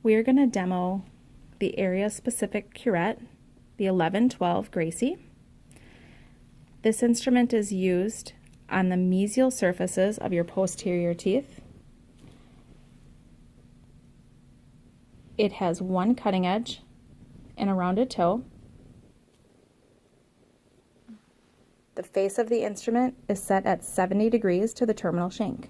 we're going to demo the area-specific Curet, the 1112 Gracie. This instrument is used on the mesial surfaces of your posterior teeth. It has one cutting edge and a rounded toe. The face of the instrument is set at 70 degrees to the terminal shank.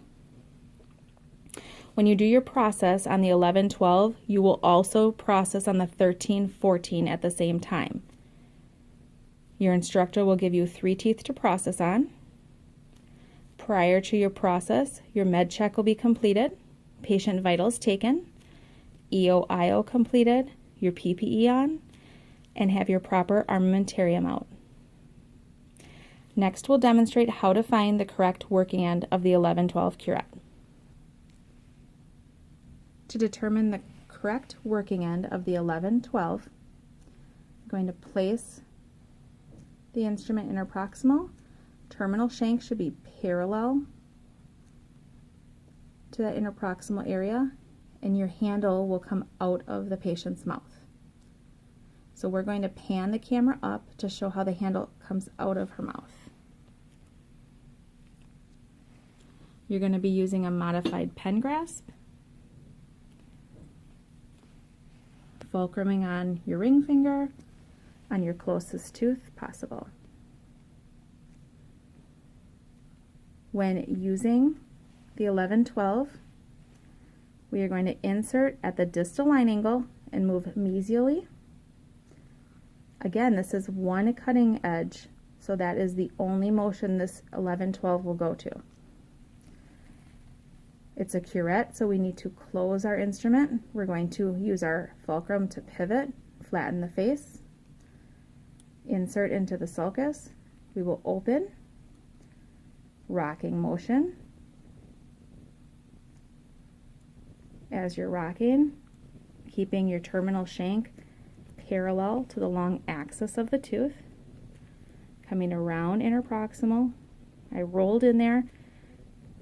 When you do your process on the 1112, you will also process on the 1314 at the same time. Your instructor will give you 3 teeth to process on. Prior to your process, your med check will be completed, patient vitals taken, EO/IO completed, your PPE on, and have your proper armamentarium out. Next, we'll demonstrate how to find the correct working end of the 1112 Curet. To determine the correct working end of the 1112, I'm going to place the instrument interproximal. Terminal shank should be parallel to that interproximal area, and your handle will come out of the patient's mouth. So we're going to pan the camera up to show how the handle comes out of her mouth. You're going to be using a modified pen grasp, fulcruming on your ring finger on your closest tooth possible. When using the 1112, we are going to insert at the distal line angle and move mesially. Again, this is one cutting edge, so that is the only motion this 1112 will go to. It's a Curet, so we need to close our instrument. We're going to use our fulcrum to pivot, flatten the face, insert into the sulcus. We will open, rocking motion. As you're rocking, keeping your terminal shank parallel to the long axis of the tooth, coming around interproximal. I rolled in there.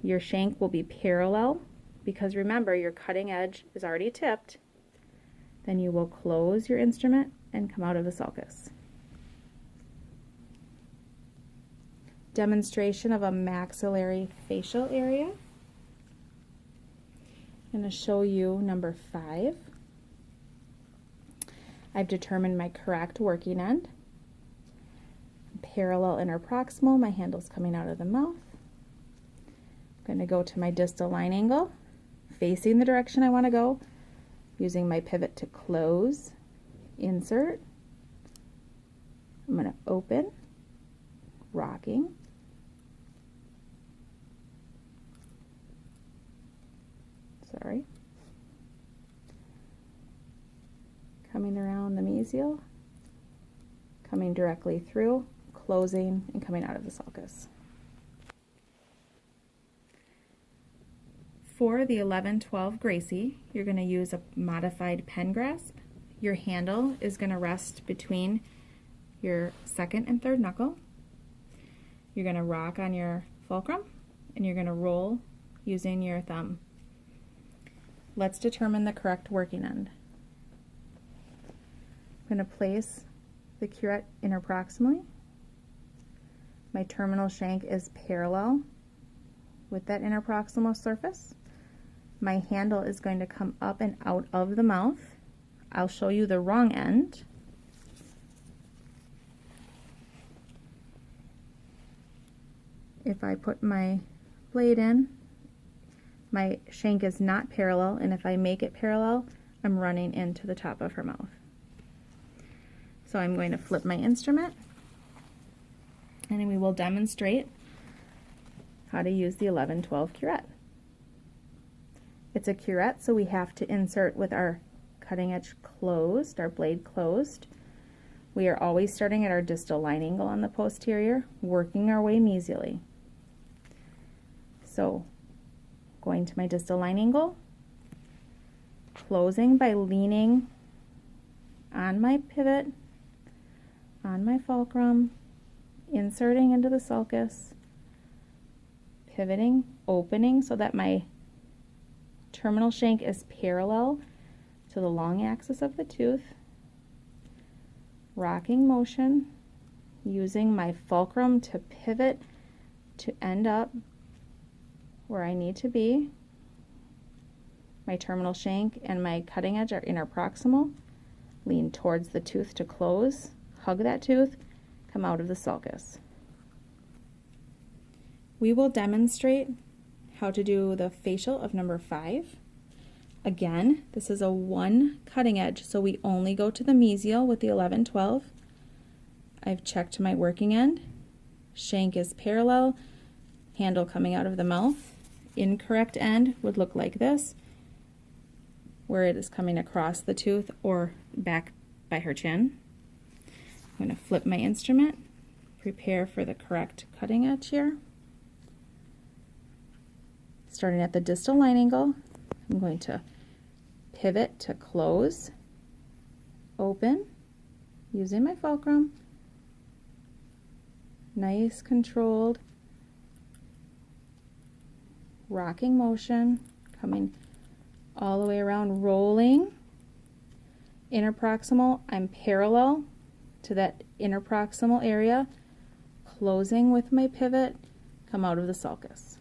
Your shank will be parallel because remember your cutting edge is already tipped. Then you will close your instrument and come out of the sulcus. Demonstration of a maxillary facial area. I'm going to show you number 5. I've determined my correct working end. Parallel interproximal, my handle's coming out of the mouth. I'm going to go to my distal line angle, facing the direction I want to go, using my pivot to close, insert. I'm going to open, rocking. Sorry. Coming around the mesial, coming directly through, closing, and coming out of the sulcus. For the 1112 Gracie, you're going to use a modified pen grasp. Your handle is going to rest between your second and third knuckle. You're going to rock on your fulcrum, and you're going to roll using your thumb. Let's determine the correct working end. I'm going to place the Curet interproximally. My terminal shank is parallel with that interproximal surface. My handle is going to come up and out of the mouth. I'll show you the wrong end. If I put my blade in, my shank is not parallel, and if I make it parallel, I'm running into the top of her mouth. So I'm going to flip my instrument, and then we will demonstrate how to use the 1112 Curet. It's a Curet, so we have to insert with our cutting edge closed, our blade closed. We are always starting at our distal line angle on the posterior, working our way mesially. So, going to my distal line angle, closing by leaning on my pivot, on my fulcrum, inserting into the sulcus, pivoting, opening so that my terminal shank is parallel to the long axis of the tooth, rocking motion, using my fulcrum to pivot to end up where I need to be. My terminal shank and my cutting edge are interproximal. Lean towards the tooth to close, hug that tooth, come out of the sulcus. We will demonstrate how to do the facial of number 5. Again, this is a 1 cutting edge, so we only go to the mesial with the 11-12. I've checked my working end. Shank is parallel, handle coming out of the mouth. Incorrect end would look like this, where it is coming across the tooth or back by her chin. I'm going to flip my instrument, prepare for the correct cutting edge here. Starting at the distal line angle, I'm going to pivot to close, open, using my fulcrum. Nice controlled rocking motion, coming all the way around, rolling. Interproximal, I'm parallel to that interproximal area, closing with my pivot, come out of the sulcus.